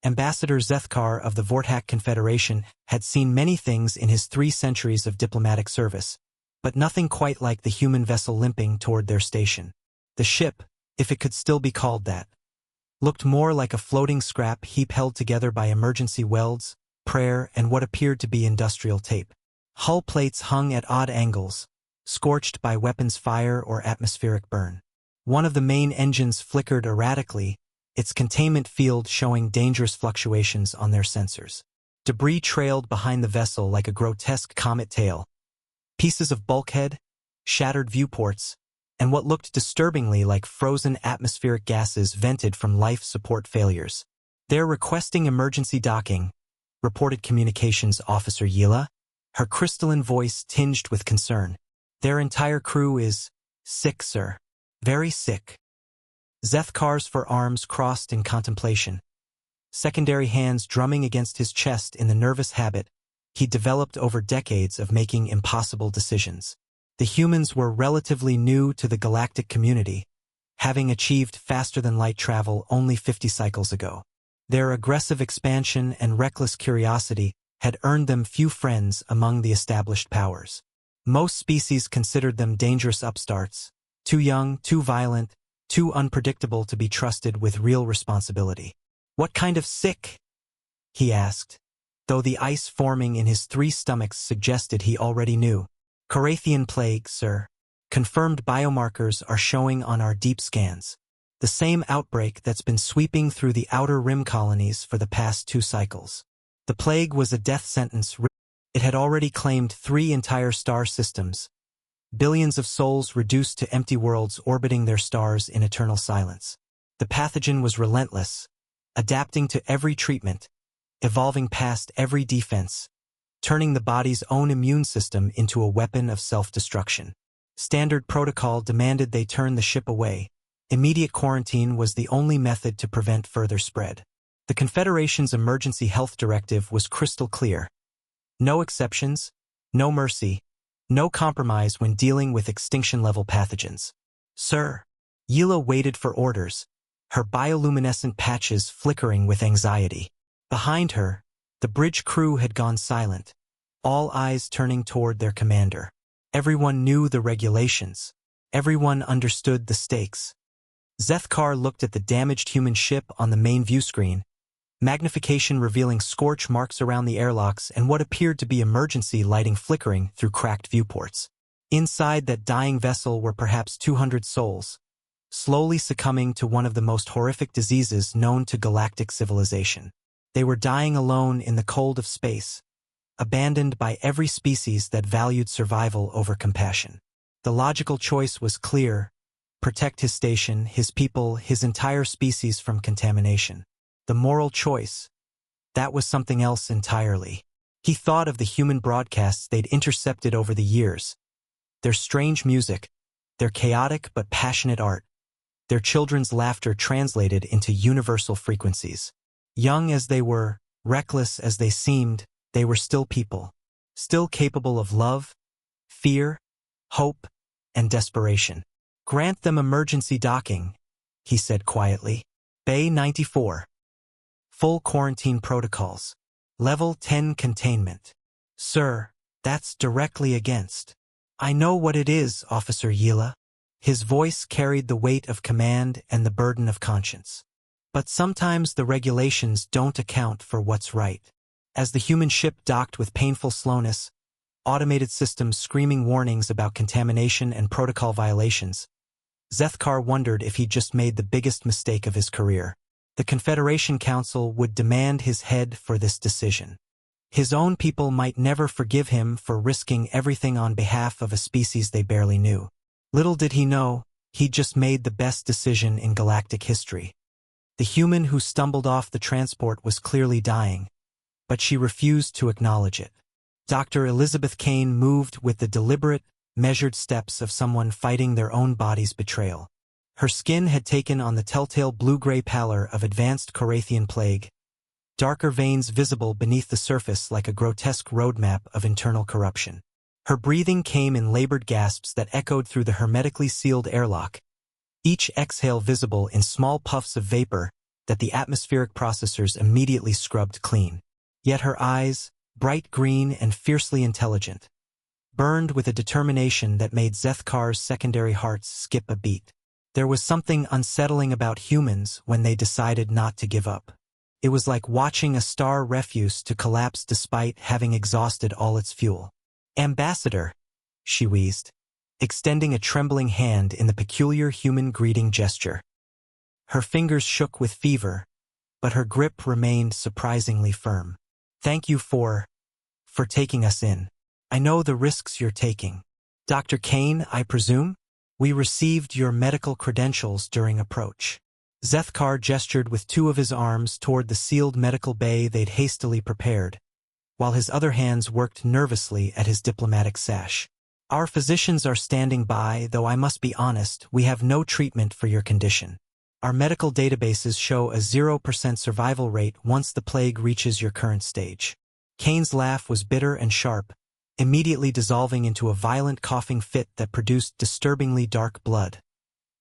Ambassador Zethkar of the Vortak Confederation had seen many things in his 3 centuries of diplomatic service, but nothing quite like the human vessel limping toward their station. The ship, if it could still be called that, looked more like a floating scrap heap held together by emergency welds, prayer, and what appeared to be industrial tape. Hull plates hung at odd angles, scorched by weapons fire or atmospheric burn. One of the main engines flickered erratically, its containment field showing dangerous fluctuations on their sensors. Debris trailed behind the vessel like a grotesque comet tail. Pieces of bulkhead, shattered viewports, and what looked disturbingly like frozen atmospheric gases vented from life support failures. "They're requesting emergency docking," reported Communications Officer Yila, her crystalline voice tinged with concern. "Their entire crew is sick, sir. Very sick." Zethkar's forearms crossed in contemplation, secondary hands drumming against his chest in the nervous habit he'd developed over decades of making impossible decisions. The humans were relatively new to the galactic community, having achieved faster-than-light travel only 50 cycles ago. Their aggressive expansion and reckless curiosity had earned them few friends among the established powers. Most species considered them dangerous upstarts, too young, too violent, too unpredictable to be trusted with real responsibility. "What kind of sick?" he asked, though the ice forming in his 3 stomachs suggested he already knew. "Corathian plague, sir. Confirmed biomarkers are showing on our deep scans. The same outbreak that's been sweeping through the outer rim colonies for the past 2 cycles. The plague was a death sentence. It had already claimed 3 entire star systems, billions of souls reduced to empty worlds orbiting their stars in eternal silence. The pathogen was relentless, adapting to every treatment, evolving past every defense, turning the body's own immune system into a weapon of self-destruction. Standard protocol demanded they turn the ship away. Immediate quarantine was the only method to prevent further spread. The Confederation's emergency health directive was crystal clear. No exceptions, no mercy, no compromise when dealing with extinction-level pathogens. "Sir." Yila waited for orders, her bioluminescent patches flickering with anxiety. Behind her, the bridge crew had gone silent, all eyes turning toward their commander. Everyone knew the regulations. Everyone understood the stakes. Zethkar looked at the damaged human ship on the main view screen, magnification revealing scorch marks around the airlocks and what appeared to be emergency lighting flickering through cracked viewports. Inside that dying vessel were perhaps 200 souls, slowly succumbing to one of the most horrific diseases known to galactic civilization. They were dying alone in the cold of space, abandoned by every species that valued survival over compassion. The logical choice was clear: protect his station, his people, his entire species from contamination. The moral choice, that was something else entirely. He thought of the human broadcasts they'd intercepted over the years, their strange music, their chaotic but passionate art, their children's laughter translated into universal frequencies. Young as they were, reckless as they seemed, they were still people, still capable of love, fear, hope, and desperation. "Grant them emergency docking," he said quietly. "Bay 94. Full quarantine protocols. Level 10 containment." "Sir, that's directly against." "I know what it is, Officer Yila." His voice carried the weight of command and the burden of conscience. "But sometimes the regulations don't account for what's right." As the human ship docked with painful slowness, automated systems screaming warnings about contamination and protocol violations, Zethkar wondered if he'd just made the biggest mistake of his career. The Confederation Council would demand his head for this decision. His own people might never forgive him for risking everything on behalf of a species they barely knew. Little did he know, he'd just made the best decision in galactic history. The human who stumbled off the transport was clearly dying, but she refused to acknowledge it. Dr. Elizabeth Kane moved with the deliberate, measured steps of someone fighting their own body's betrayal. Her skin had taken on the telltale blue-gray pallor of advanced Corathian plague, darker veins visible beneath the surface like a grotesque roadmap of internal corruption. Her breathing came in labored gasps that echoed through the hermetically sealed airlock, each exhale visible in small puffs of vapor that the atmospheric processors immediately scrubbed clean. Yet her eyes, bright green and fiercely intelligent, burned with a determination that made Zethkar's secondary hearts skip a beat. There was something unsettling about humans when they decided not to give up. It was like watching a star refuse to collapse despite having exhausted all its fuel. "Ambassador," she wheezed, extending a trembling hand in the peculiar human greeting gesture. Her fingers shook with fever, but her grip remained surprisingly firm. "Thank you for taking us in. I know the risks you're taking. Dr. Kane, I presume? We received your medical credentials during approach." Zethkar gestured with two of his arms toward the sealed medical bay they'd hastily prepared, while his other hands worked nervously at his diplomatic sash. "Our physicians are standing by, though I must be honest, we have no treatment for your condition. Our medical databases show a 0% survival rate once the plague reaches your current stage." Kane's laugh was bitter and sharp, immediately dissolving into a violent coughing fit that produced disturbingly dark blood.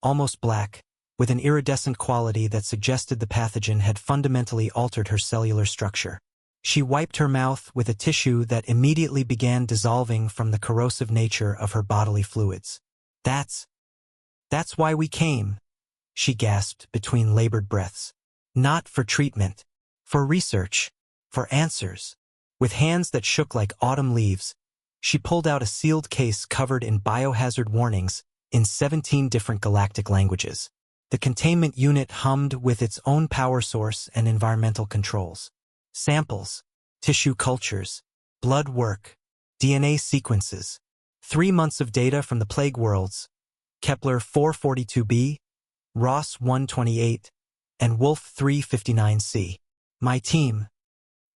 Almost black, with an iridescent quality that suggested the pathogen had fundamentally altered her cellular structure. She wiped her mouth with a tissue that immediately began dissolving from the corrosive nature of her bodily fluids. That's why we came," she gasped between labored breaths. "Not for treatment. For research. For answers." With hands that shook like autumn leaves, she pulled out a sealed case covered in biohazard warnings in 17 different galactic languages. The containment unit hummed with its own power source and environmental controls. Samples, tissue cultures, blood work, DNA sequences, 3 months of data from the plague worlds, Kepler 442b, Ross 128, and Wolf 359c. My team.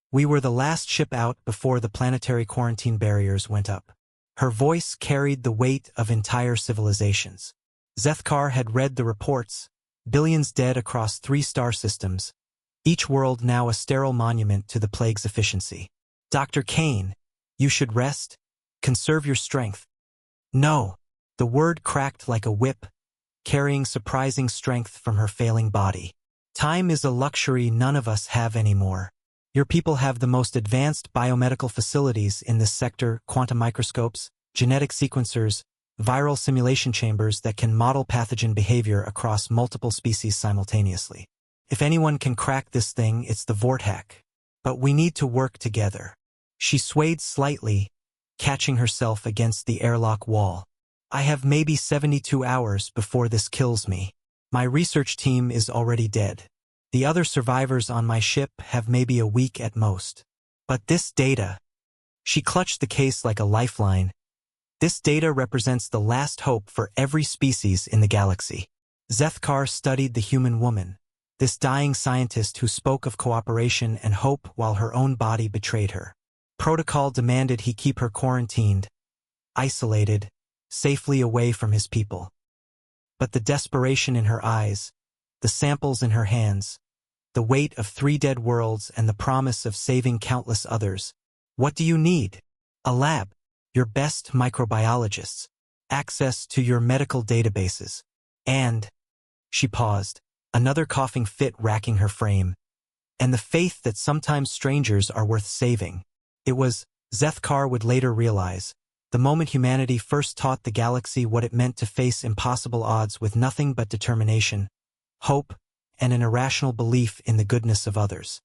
We were the last ship out before the planetary quarantine barriers went up. Her voice carried the weight of entire civilizations. Zethkar had read the reports, billions dead across 3 star systems, each world now a sterile monument to the plague's efficiency. "Dr. Kane, you should rest, conserve your strength." "No." The word cracked like a whip, carrying surprising strength from her failing body. "Time is a luxury none of us have anymore. Your people have the most advanced biomedical facilities in this sector, quantum microscopes, genetic sequencers, viral simulation chambers that can model pathogen behavior across multiple species simultaneously. If anyone can crack this thing, it's the Vortak. But we need to work together." She swayed slightly, catching herself against the airlock wall. "I have maybe 72 hours before this kills me. My research team is already dead. The other survivors on my ship have maybe a week at most. But this data..." She clutched the case like a lifeline. "This data represents the last hope for every species in the galaxy." Zethkar studied the human woman, this dying scientist who spoke of cooperation and hope while her own body betrayed her. Protocol demanded he keep her quarantined, isolated, safely away from his people. But the desperation in her eyes, the samples in her hands, the weight of 3 dead worlds and the promise of saving countless others. "What do you need?" "A lab. Your best microbiologists. Access to your medical databases. And..." She paused, another coughing fit racking her frame. "And the faith that sometimes strangers are worth saving." It was, Zethkar would later realize, the moment humanity first taught the galaxy what it meant to face impossible odds with nothing but determination, hope, and an irrational belief in the goodness of others.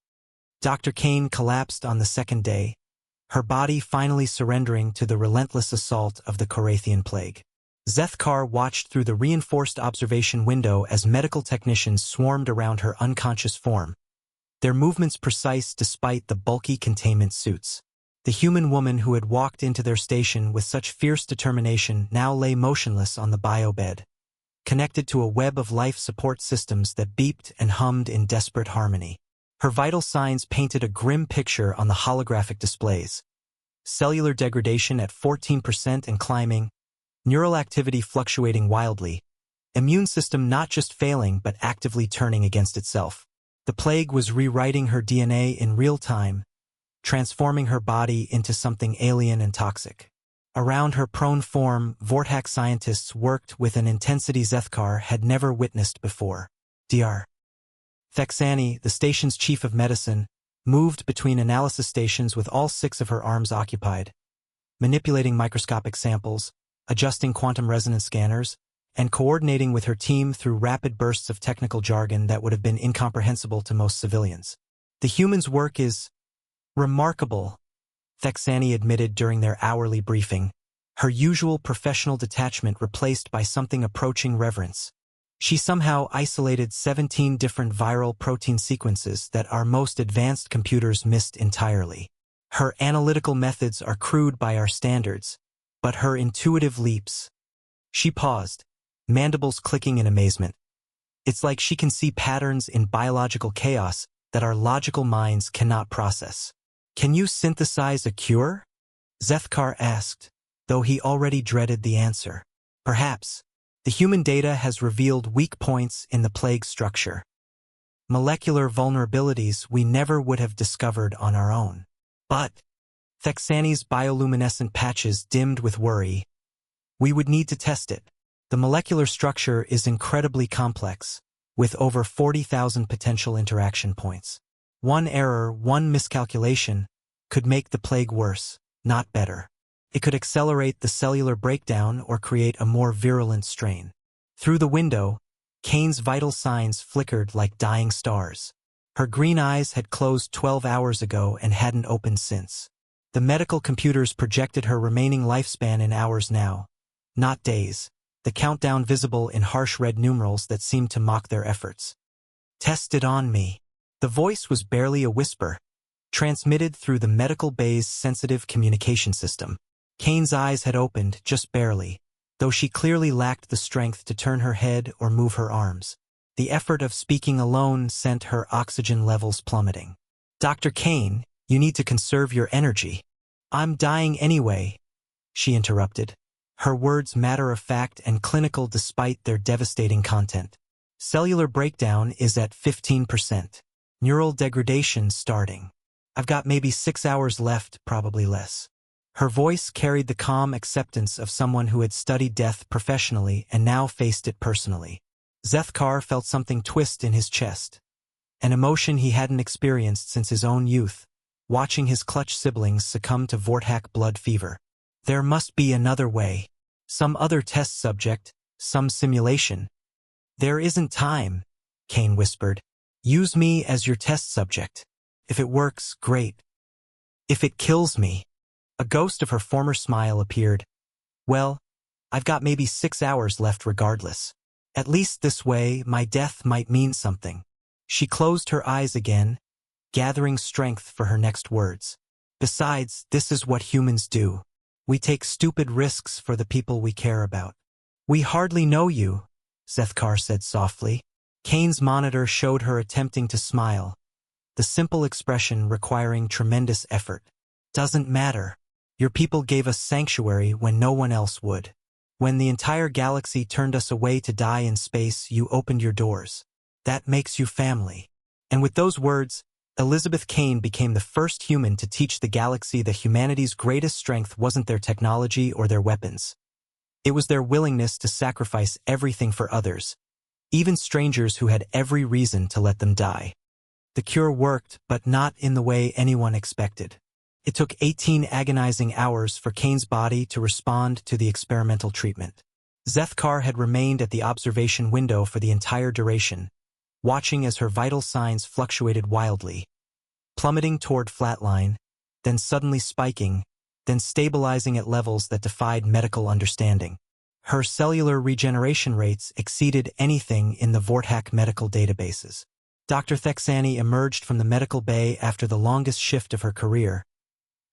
Dr. Kane collapsed on the second day, her body finally surrendering to the relentless assault of the Korathian plague. Zethkar watched through the reinforced observation window as medical technicians swarmed around her unconscious form, their movements precise despite the bulky containment suits. The human woman who had walked into their station with such fierce determination now lay motionless on the biobed, connected to a web of life support systems that beeped and hummed in desperate harmony. Her vital signs painted a grim picture on the holographic displays. Cellular degradation at 14% and climbing, neural activity fluctuating wildly, immune system not just failing but actively turning against itself. The plague was rewriting her DNA in real time, transforming her body into something alien and toxic. Around her prone form, Vortak scientists worked with an intensity Zethkar had never witnessed before. Dr. Thexani, the station's chief of medicine, moved between analysis stations with all 6 of her arms occupied, manipulating microscopic samples, adjusting quantum resonance scanners, and coordinating with her team through rapid bursts of technical jargon that would have been incomprehensible to most civilians. The human's work is remarkable, Thexani admitted during their hourly briefing, her usual professional detachment replaced by something approaching reverence. She somehow isolated 17 different viral protein sequences that our most advanced computers missed entirely. Her analytical methods are crude by our standards, but her intuitive leaps. She paused, mandibles clicking in amazement. It's like she can see patterns in biological chaos that our logical minds cannot process. Can you synthesize a cure? Zethkar asked, though he already dreaded the answer. Perhaps. The human data has revealed weak points in the plague structure. Molecular vulnerabilities we never would have discovered on our own. But, Thexani's bioluminescent patches dimmed with worry. We would need to test it. The molecular structure is incredibly complex, with over 40,000 potential interaction points. One error, one miscalculation, could make the plague worse, not better. It could accelerate the cellular breakdown or create a more virulent strain. Through the window, Kane's vital signs flickered like dying stars. Her green eyes had closed 12 hours ago and hadn't opened since. The medical computers projected her remaining lifespan in hours now, not days, the countdown visible in harsh red numerals that seemed to mock their efforts. Test it on me. The voice was barely a whisper, transmitted through the medical bay's sensitive communication system. Kane's eyes had opened, just barely, though she clearly lacked the strength to turn her head or move her arms. The effort of speaking alone sent her oxygen levels plummeting. Dr. Kane, you need to conserve your energy. I'm dying anyway, she interrupted, her words matter-of-fact and clinical despite their devastating content. Cellular breakdown is at 15%. Neural degradation starting. I've got maybe 6 hours left, probably less. Her voice carried the calm acceptance of someone who had studied death professionally and now faced it personally. Zethkar felt something twist in his chest, an emotion he hadn't experienced since his own youth, watching his clutch siblings succumb to Vortak blood fever. There must be another way. Some other test subject, some simulation. There isn't time, Kane whispered. Use me as your test subject. If it works, great. If it kills me. A ghost of her former smile appeared. Well, I've got maybe 6 hours left regardless. At least this way, my death might mean something. She closed her eyes again, gathering strength for her next words. Besides, this is what humans do. We take stupid risks for the people we care about. We hardly know you, Zethkar said softly. Kane's monitor showed her attempting to smile, the simple expression requiring tremendous effort. Doesn't matter. Your people gave us sanctuary when no one else would. When the entire galaxy turned us away to die in space, you opened your doors. That makes you family. And with those words, Elizabeth Kane became the first human to teach the galaxy that humanity's greatest strength wasn't their technology or their weapons. It was their willingness to sacrifice everything for others, even strangers who had every reason to let them die. The cure worked, but not in the way anyone expected. It took 18 agonizing hours for Kane's body to respond to the experimental treatment. Zethkar had remained at the observation window for the entire duration, watching as her vital signs fluctuated wildly, plummeting toward flatline, then suddenly spiking, then stabilizing at levels that defied medical understanding. Her cellular regeneration rates exceeded anything in the Vortak medical databases. Dr. Thexani emerged from the medical bay after the longest shift of her career,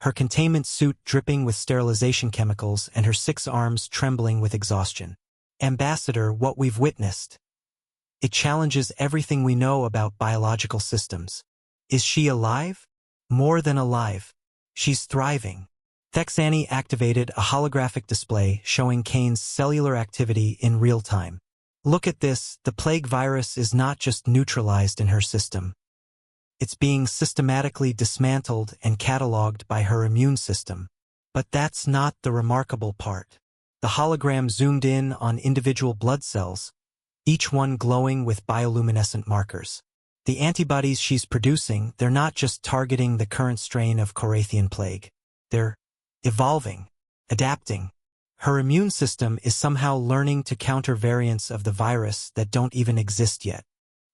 her containment suit dripping with sterilization chemicals and her 6 arms trembling with exhaustion. Ambassador, what we've witnessed. It challenges everything we know about biological systems. Is she alive? More than alive. She's thriving. Thexani activated a holographic display showing Kane's cellular activity in real time. Look at this, the plague virus is not just neutralized in her system. It's being systematically dismantled and cataloged by her immune system. But that's not the remarkable part. The hologram zoomed in on individual blood cells, each one glowing with bioluminescent markers. The antibodies she's producing, they're not just targeting the current strain of Korathian plague. They're evolving, adapting. Her immune system is somehow learning to counter variants of the virus that don't even exist yet.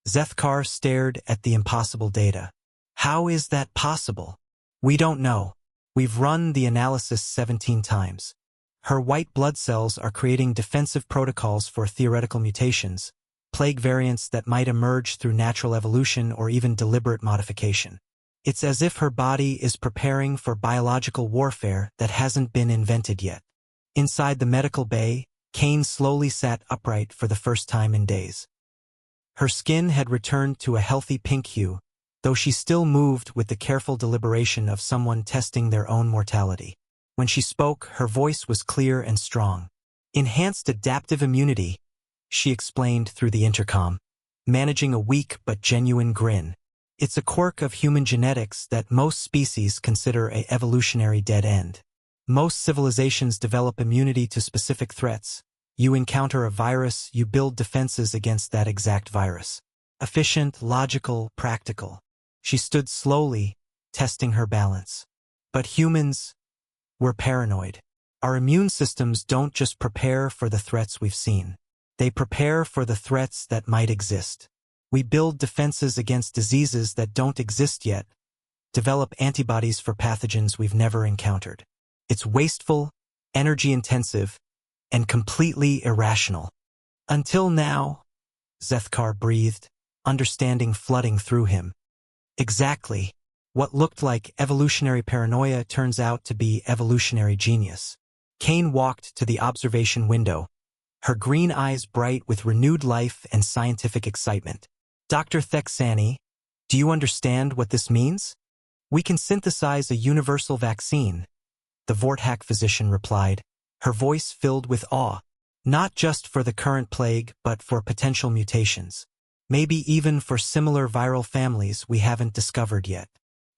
Zethkar stared at the impossible data. How is that possible? We don't know. We've run the analysis 17 times. Her white blood cells are creating defensive protocols for theoretical mutations, plague variants that might emerge through natural evolution or even deliberate modification. It's as if her body is preparing for biological warfare that hasn't been invented yet. Inside the medical bay, Kane slowly sat upright for the first time in days. Her skin had returned to a healthy pink hue, though she still moved with the careful deliberation of someone testing their own mortality. When she spoke, her voice was clear and strong. Enhanced adaptive immunity, she explained through the intercom, managing a weak but genuine grin. It's a quirk of human genetics that most species consider an evolutionary dead end. Most civilizations develop immunity to specific threats. You encounter a virus, you build defenses against that exact virus. Efficient, logical, practical. She stood slowly, testing her balance. But humans, we're paranoid. Our immune systems don't just prepare for the threats we've seen. They prepare for the threats that might exist. We build defenses against diseases that don't exist yet, develop antibodies for pathogens we've never encountered. It's wasteful, energy-intensive, and completely irrational. Until now, Zethkar breathed, understanding flooding through him. Exactly. What looked like evolutionary paranoia turns out to be evolutionary genius. Kane walked to the observation window, her green eyes bright with renewed life and scientific excitement. Dr. Thexani, do you understand what this means? We can synthesize a universal vaccine, the Vorthack physician replied, her voice filled with awe. Not just for the current plague, but for potential mutations. Maybe even for similar viral families we haven't discovered yet.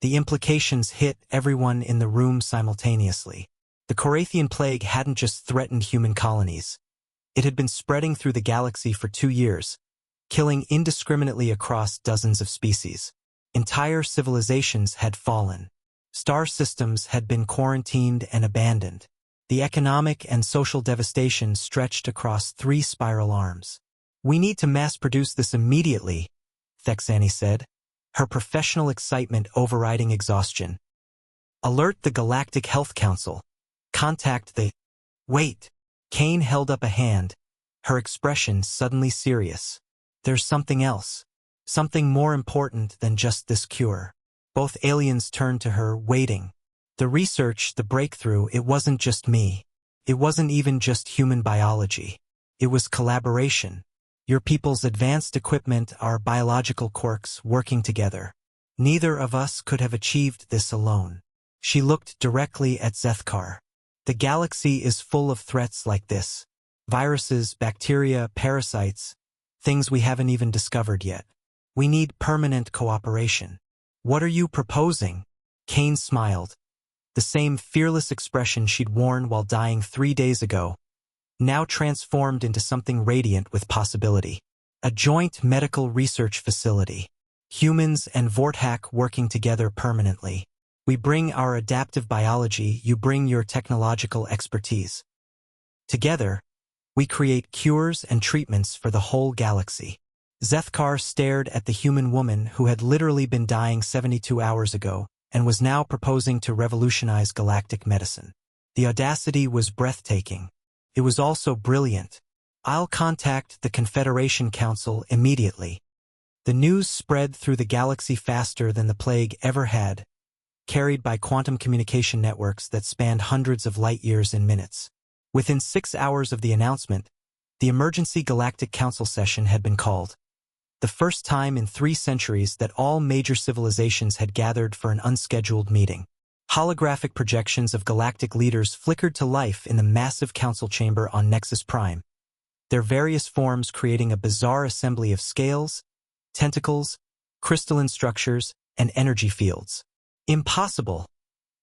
The implications hit everyone in the room simultaneously. The Korathian plague hadn't just threatened human colonies. It had been spreading through the galaxy for 2 years, killing indiscriminately across dozens of species. Entire civilizations had fallen. Star systems had been quarantined and abandoned. The economic and social devastation stretched across 3 spiral arms. We need to mass-produce this immediately, Thexani said, her professional excitement overriding exhaustion. Alert the Galactic Health Council. Contact the... Wait. Kane held up a hand, her expression suddenly serious. There's something else. Something more important than just this cure. Both aliens turned to her, waiting. The research, the breakthrough, it wasn't just me. It wasn't even just human biology. It was collaboration. Your people's advanced equipment, our biological quirks working together. Neither of us could have achieved this alone. She looked directly at Zethkar. The galaxy is full of threats like this. Viruses, bacteria, parasites, things we haven't even discovered yet. We need permanent cooperation. What are you proposing? Kane smiled. The same fearless expression she'd worn while dying 3 days ago, now transformed into something radiant with possibility. A joint medical research facility. Humans and Vorthack working together permanently. We bring our adaptive biology, you bring your technological expertise. Together, we create cures and treatments for the whole galaxy. Zethkar stared at the human woman who had literally been dying 72 hours ago and was now proposing to revolutionize galactic medicine. The audacity was breathtaking. It was also brilliant. I'll contact the Confederation Council immediately. The news spread through the galaxy faster than the plague ever had, carried by quantum communication networks that spanned hundreds of light-years in minutes. Within 6 hours of the announcement, the Emergency Galactic Council session had been called. The first time in 3 centuries that all major civilizations had gathered for an unscheduled meeting. Holographic projections of galactic leaders flickered to life in the massive council chamber on Nexus Prime, their various forms creating a bizarre assembly of scales, tentacles, crystalline structures, and energy fields. Impossible,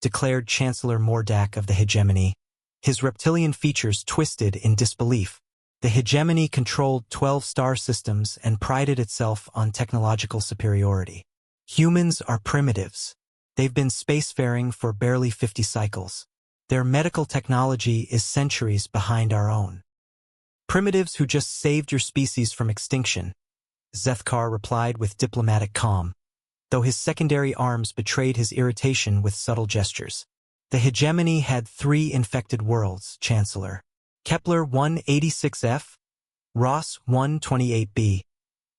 declared Chancellor Mordak of the Hegemony, his reptilian features twisted in disbelief. The hegemony controlled 12 star systems and prided itself on technological superiority. Humans are primitives. They've been spacefaring for barely 50 cycles. Their medical technology is centuries behind our own. Primitives who just saved your species from extinction, Zethkar replied with diplomatic calm, though his secondary arms betrayed his irritation with subtle gestures. The hegemony had 3 infected worlds, Chancellor. Kepler 186f, Ross 128b,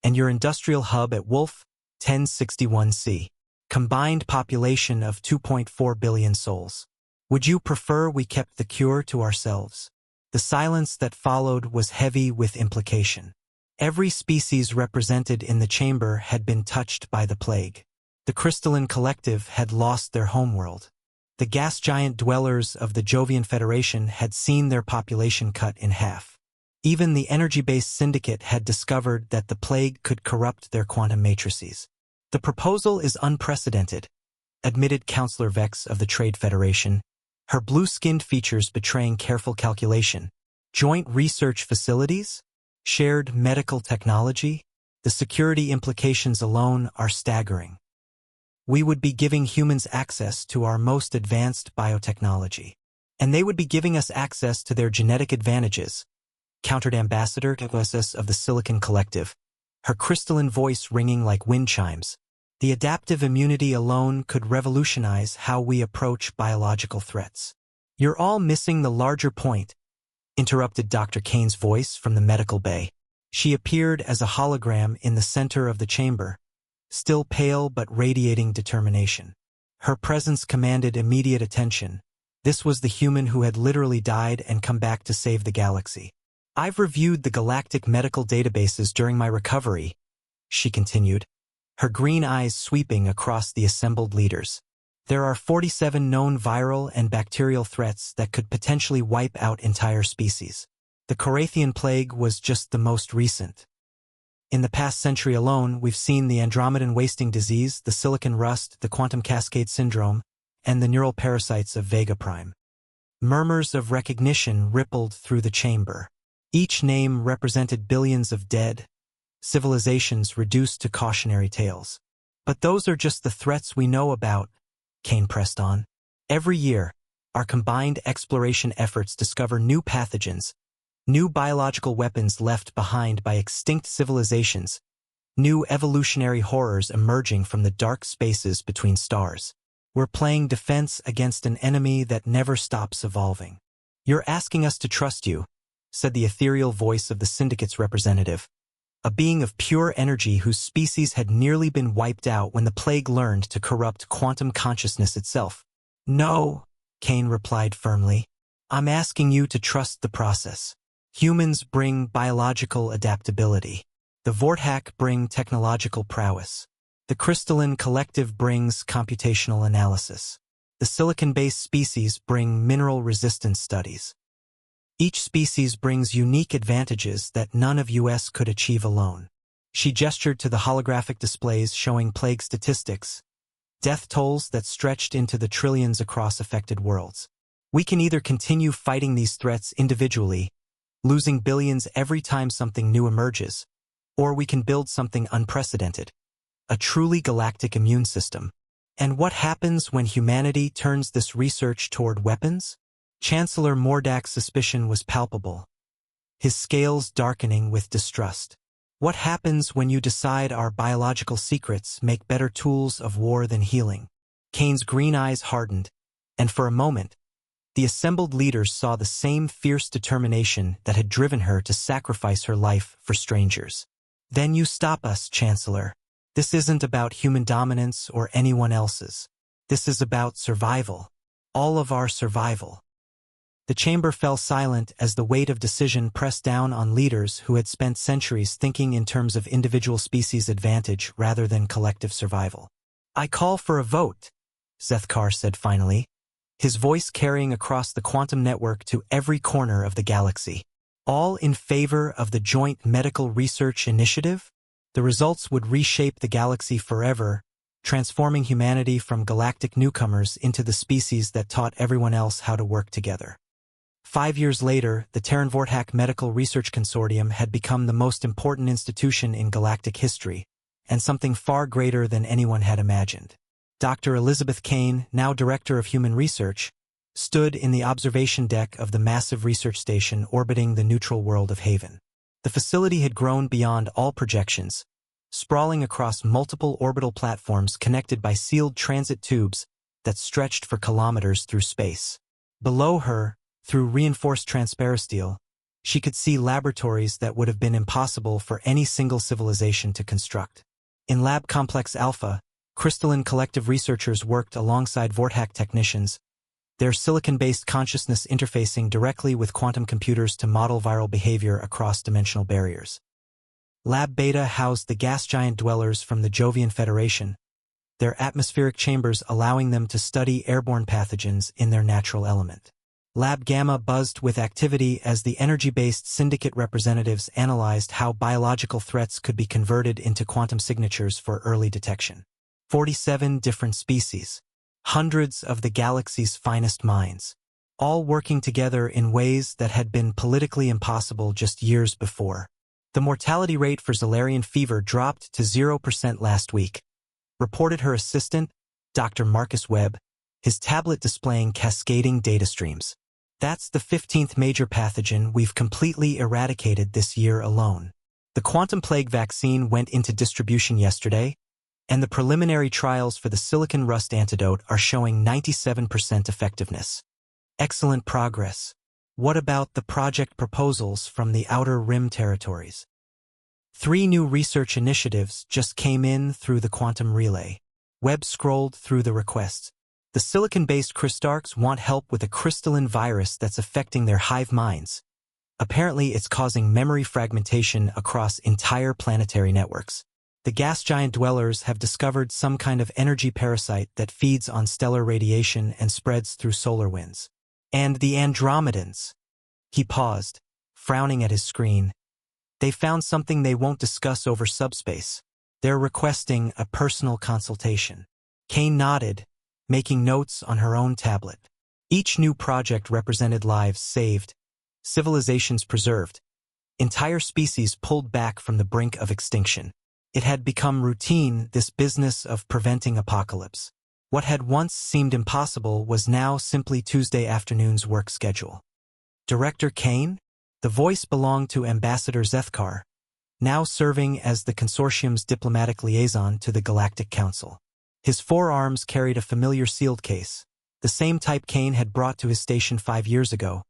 and your industrial hub at Wolf 1061c. Combined population of 2.4 billion souls. Would you prefer we kept the cure to ourselves? The silence that followed was heavy with implication. Every species represented in the chamber had been touched by the plague. The crystalline collective had lost their homeworld. The gas giant dwellers of the Jovian Federation had seen their population cut in half. Even the energy-based syndicate had discovered that the plague could corrupt their quantum matrices. The proposal is unprecedented, admitted Councillor Vex of the Trade Federation, her blue-skinned features betraying careful calculation. Joint research facilities? Shared medical technology? The security implications alone are staggering. We would be giving humans access to our most advanced biotechnology. And they would be giving us access to their genetic advantages, countered Ambassador Keglesis of the Silicon Collective, her crystalline voice ringing like wind chimes. The adaptive immunity alone could revolutionize how we approach biological threats. You're all missing the larger point, interrupted Dr. Kane's voice from the medical bay. She appeared as a hologram in the center of the chamber, still pale but radiating determination. Her presence commanded immediate attention. This was the human who had literally died and come back to save the galaxy. I've reviewed the galactic medical databases during my recovery, she continued, her green eyes sweeping across the assembled leaders. There are 47 known viral and bacterial threats that could potentially wipe out entire species. The Corathian plague was just the most recent. In the past century alone, we've seen the Andromedan wasting disease, the silicon rust, the quantum cascade syndrome, and the neural parasites of Vega Prime. Murmurs of recognition rippled through the chamber. Each name represented billions of dead, civilizations reduced to cautionary tales. But those are just the threats we know about, Kane pressed on. Every year, our combined exploration efforts discover new pathogens, new biological weapons left behind by extinct civilizations, new evolutionary horrors emerging from the dark spaces between stars. We're playing defense against an enemy that never stops evolving. You're asking us to trust you, said the ethereal voice of the Syndicate's representative, a being of pure energy whose species had nearly been wiped out when the plague learned to corrupt quantum consciousness itself. No, Kane replied firmly. I'm asking you to trust the process. Humans bring biological adaptability. The Vorthack bring technological prowess. The crystalline collective brings computational analysis. The silicon-based species bring mineral resistance studies. Each species brings unique advantages that none of us could achieve alone. She gestured to the holographic displays showing plague statistics, death tolls that stretched into the trillions across affected worlds. We can either continue fighting these threats individually, losing billions every time something new emerges, or we can build something unprecedented, a truly galactic immune system. And what happens when humanity turns this research toward weapons? Chancellor Mordak's suspicion was palpable, his scales darkening with distrust. What happens when you decide our biological secrets make better tools of war than healing? Kane's green eyes hardened, and for a moment, the assembled leaders saw the same fierce determination that had driven her to sacrifice her life for strangers. Then you stop us, Chancellor. This isn't about human dominance or anyone else's. This is about survival. All of our survival. The chamber fell silent as the weight of decision pressed down on leaders who had spent centuries thinking in terms of individual species advantage rather than collective survival. I call for a vote, Zethkar said finally, his voice carrying across the quantum network to every corner of the galaxy. All in favor of the Joint Medical Research Initiative? The results would reshape the galaxy forever, transforming humanity from galactic newcomers into the species that taught everyone else how to work together. 5 years later, the Terran Vortak Medical Research Consortium had become the most important institution in galactic history, and something far greater than anyone had imagined. Dr. Elizabeth Kane, now Director of Human Research, stood in the observation deck of the massive research station orbiting the neutral world of Haven. The facility had grown beyond all projections, sprawling across multiple orbital platforms connected by sealed transit tubes that stretched for kilometers through space. Below her, through reinforced transparisteel, she could see laboratories that would have been impossible for any single civilization to construct. In Lab Complex Alpha, Crystalline Collective researchers worked alongside Vortak technicians, their silicon-based consciousness interfacing directly with quantum computers to model viral behavior across dimensional barriers. Lab Beta housed the gas giant dwellers from the Jovian Federation, their atmospheric chambers allowing them to study airborne pathogens in their natural element. Lab Gamma buzzed with activity as the energy-based syndicate representatives analyzed how biological threats could be converted into quantum signatures for early detection. 47 different species, hundreds of the galaxy's finest minds, all working together in ways that had been politically impossible just years before. The mortality rate for Zalarian fever dropped to 0% last week, reported her assistant, Dr. Marcus Webb, his tablet displaying cascading data streams. That's the 15th major pathogen we've completely eradicated this year alone. The quantum plague vaccine went into distribution yesterday, and the preliminary trials for the silicon rust antidote are showing 97% effectiveness. Excellent progress. What about the project proposals from the Outer Rim territories? 3 new research initiatives just came in through the quantum relay. Webb scrolled through the requests. The silicon-based Crystarchs want help with a crystalline virus that's affecting their hive minds. Apparently, it's causing memory fragmentation across entire planetary networks. The gas giant dwellers have discovered some kind of energy parasite that feeds on stellar radiation and spreads through solar winds. And the Andromedans. He paused, frowning at his screen. They found something they won't discuss over subspace. They're requesting a personal consultation. Kane nodded, making notes on her own tablet. Each new project represented lives saved, civilizations preserved, entire species pulled back from the brink of extinction. It had become routine, this business of preventing apocalypse. What had once seemed impossible was now simply Tuesday afternoon's work schedule. Director Kane? The voice belonged to Ambassador Zethkar, now serving as the consortium's diplomatic liaison to the Galactic Council. His forearms carried a familiar sealed case, the same type Kane had brought to his station 5 years ago,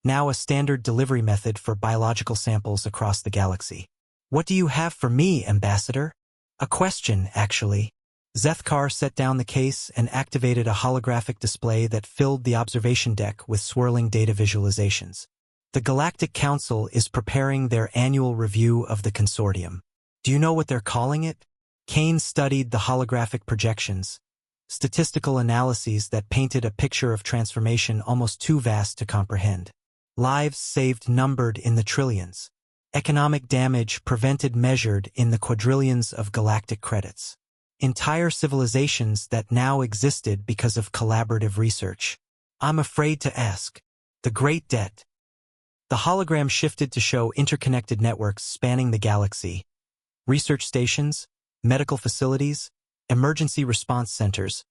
now a standard delivery method for biological samples across the galaxy. What do you have for me, Ambassador? A question, actually. Zethkar set down the case and activated a holographic display that filled the observation deck with swirling data visualizations. The Galactic Council is preparing their annual review of the consortium. Do you know what they're calling it? Kane studied the holographic projections, statistical analyses that painted a picture of transformation almost too vast to comprehend. Lives saved numbered in the trillions. Economic damage prevented measured in the quadrillions of galactic credits. Entire civilizations that now existed because of collaborative research. I'm afraid to ask. The Great Debt. The hologram shifted to show interconnected networks spanning the galaxy. Research stations, medical facilities, emergency response centers,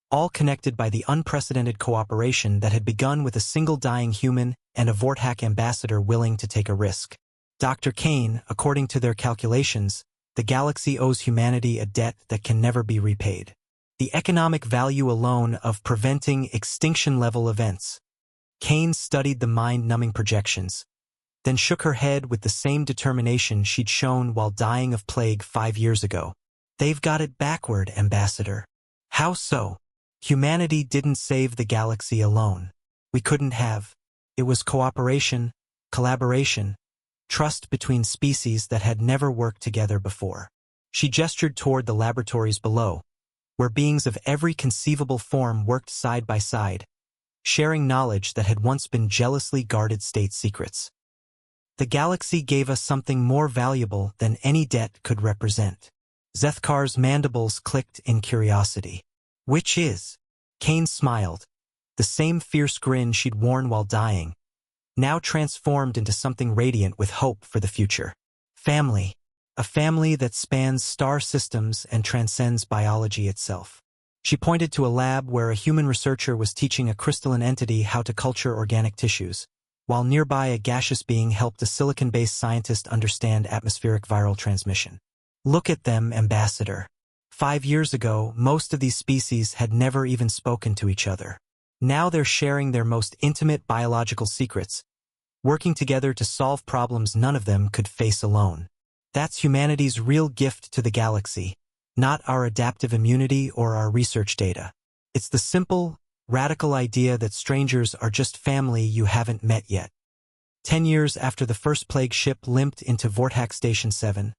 all connected by the unprecedented cooperation that had begun with a single dying human and a Vortak ambassador willing to take a risk. Dr. Kane, according to their calculations, the galaxy owes humanity a debt that can never be repaid. The economic value alone of preventing extinction-level events. Kane studied the mind-numbing projections, then shook her head with the same determination she'd shown while dying of plague 5 years ago. They've got it backward, Ambassador. How so? Humanity didn't save the galaxy alone. We couldn't have. It was cooperation, collaboration, trust between species that had never worked together before. She gestured toward the laboratories below, where beings of every conceivable form worked side by side, sharing knowledge that had once been jealously guarded state secrets. The galaxy gave us something more valuable than any debt could represent. Zethkar's mandibles clicked in curiosity. Which is? Kane smiled, the same fierce grin she'd worn while dying, now transformed into something radiant with hope for the future. Family. A family that spans star systems and transcends biology itself. She pointed to a lab where a human researcher was teaching a crystalline entity how to culture organic tissues, while nearby a gaseous being helped a silicon-based scientist understand atmospheric viral transmission. Look at them, Ambassador. 5 years ago, most of these species had never even spoken to each other. Now they're sharing their most intimate biological secrets, working together to solve problems none of them could face alone. That's humanity's real gift to the galaxy, not our adaptive immunity or our research data. It's the simple, radical idea that strangers are just family you haven't met yet. 10 years after the first plague ship limped into Vortex Station 7,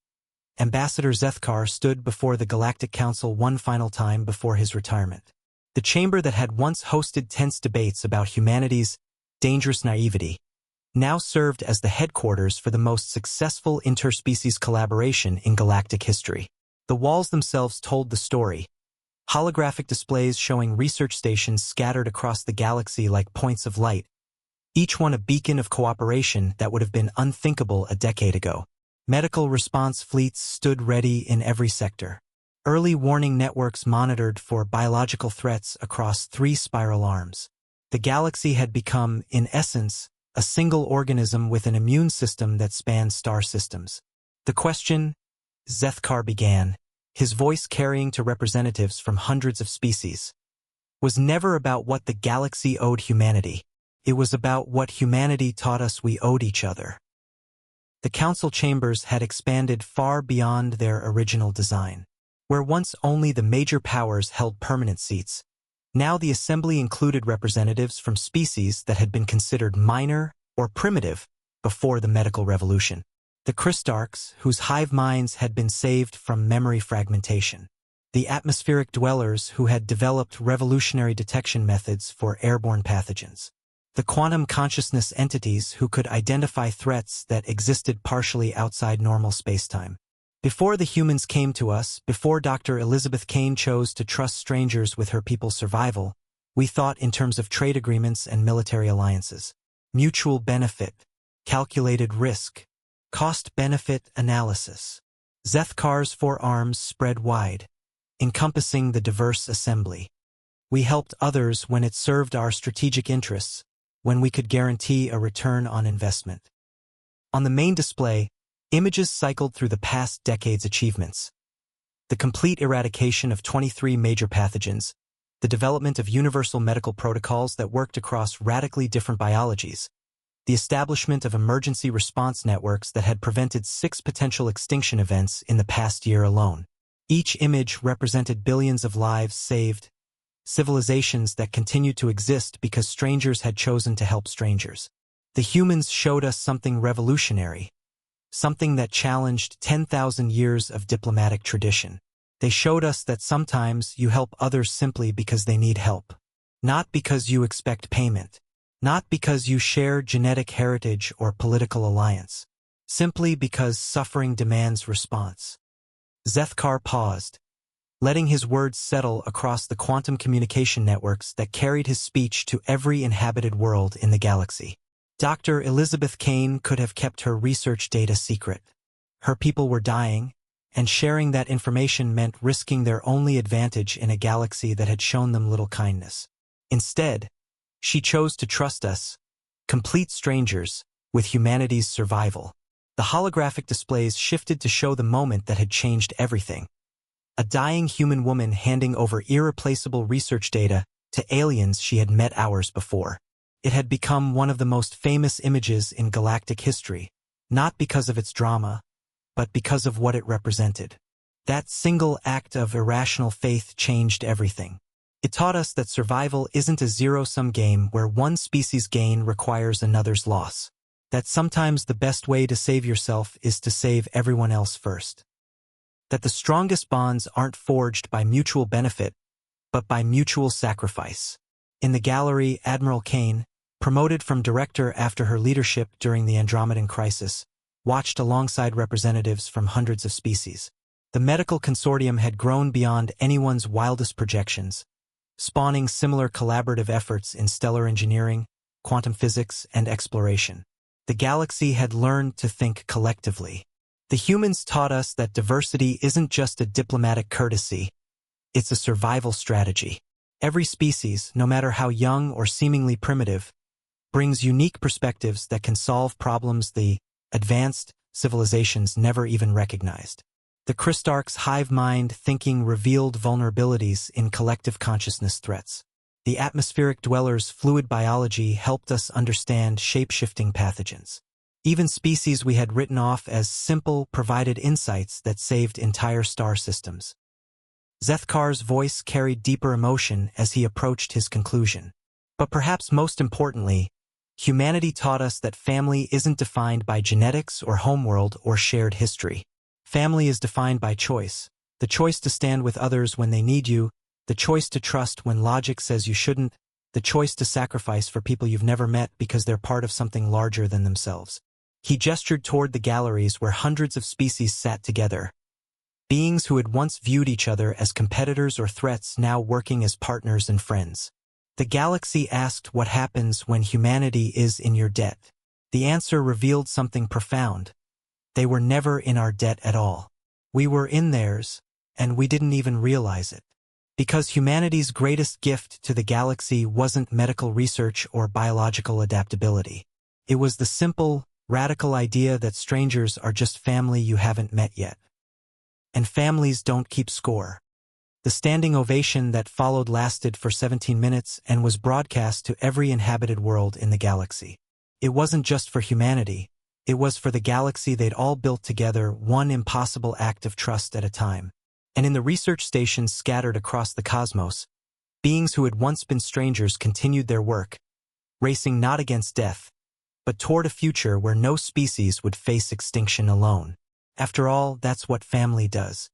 Ambassador Zethkar stood before the Galactic Council one final time before his retirement. The chamber that had once hosted tense debates about humanity's dangerous naivety now served as the headquarters for the most successful interspecies collaboration in galactic history. The walls themselves told the story. Holographic displays showing research stations scattered across the galaxy like points of light, each one a beacon of cooperation that would have been unthinkable a decade ago. Medical response fleets stood ready in every sector. Early warning networks monitored for biological threats across 3 spiral arms. The galaxy had become, in essence, a single organism with an immune system that spanned star systems. The question, Zethkar began, his voice carrying to representatives from hundreds of species, was never about what the galaxy owed humanity. It was about what humanity taught us we owed each other. The council chambers had expanded far beyond their original design. Where once only the major powers held permanent seats, now the assembly included representatives from species that had been considered minor or primitive before the medical revolution. The Crystarchs, whose hive minds had been saved from memory fragmentation. The atmospheric dwellers who had developed revolutionary detection methods for airborne pathogens. The quantum consciousness entities who could identify threats that existed partially outside normal spacetime. Before the humans came to us, before Dr. Elizabeth Kane chose to trust strangers with her people's survival, we thought in terms of trade agreements and military alliances. Mutual benefit, calculated risk, cost-benefit analysis. Zethkar's 4 arms spread wide, encompassing the diverse assembly. We helped others when it served our strategic interests, when we could guarantee a return on investment. On the main display, images cycled through the past decade's achievements. The complete eradication of 23 major pathogens, the development of universal medical protocols that worked across radically different biologies, the establishment of emergency response networks that had prevented 6 potential extinction events in the past year alone. Each image represented billions of lives saved, civilizations that continued to exist because strangers had chosen to help strangers. The humans showed us something revolutionary. Something that challenged 10,000 years of diplomatic tradition. They showed us that sometimes you help others simply because they need help. Not because you expect payment. Not because you share genetic heritage or political alliance. Simply because suffering demands response. Zethkar paused, letting his words settle across the quantum communication networks that carried his speech to every inhabited world in the galaxy. Dr. Elizabeth Kane could have kept her research data secret. Her people were dying, and sharing that information meant risking their only advantage in a galaxy that had shown them little kindness. Instead, she chose to trust us, complete strangers, with humanity's survival. The holographic displays shifted to show the moment that had changed everything. A dying human woman handing over irreplaceable research data to aliens she had met hours before. It had become one of the most famous images in galactic history, not because of its drama, but because of what it represented. That single act of irrational faith changed everything. It taught us that survival isn't a zero-sum game where one species' gain requires another's loss. That sometimes the best way to save yourself is to save everyone else first. That the strongest bonds aren't forged by mutual benefit, but by mutual sacrifice. In the gallery, Admiral Kane, promoted from director after her leadership during the Andromedan crisis, watched alongside representatives from hundreds of species. The medical consortium had grown beyond anyone's wildest projections, spawning similar collaborative efforts in stellar engineering, quantum physics, and exploration. The galaxy had learned to think collectively. The humans taught us that diversity isn't just a diplomatic courtesy, it's a survival strategy. Every species, no matter how young or seemingly primitive, brings unique perspectives that can solve problems the advanced civilizations never even recognized. The Christarch's hive mind thinking revealed vulnerabilities in collective consciousness threats. The atmospheric dwellers' fluid biology helped us understand shape-shifting pathogens. Even species we had written off as simple provided insights that saved entire star systems. Zethkar's voice carried deeper emotion as he approached his conclusion. But perhaps most importantly, humanity taught us that family isn't defined by genetics or homeworld or shared history. Family is defined by choice. The choice to stand with others when they need you, the choice to trust when logic says you shouldn't, the choice to sacrifice for people you've never met because they're part of something larger than themselves. He gestured toward the galleries where hundreds of species sat together. Beings who had once viewed each other as competitors or threats now working as partners and friends. The galaxy asked what happens when humanity is in your debt. The answer revealed something profound. They were never in our debt at all. We were in theirs, and we didn't even realize it. Because humanity's greatest gift to the galaxy wasn't medical research or biological adaptability. It was the simple, radical idea that strangers are just family you haven't met yet. And families don't keep score. The standing ovation that followed lasted for 17 minutes and was broadcast to every inhabited world in the galaxy. It wasn't just for humanity, it was for the galaxy they'd all built together, one impossible act of trust at a time. And in the research stations scattered across the cosmos, beings who had once been strangers continued their work, racing not against death, but toward a future where no species would face extinction alone. After all, that's what family does.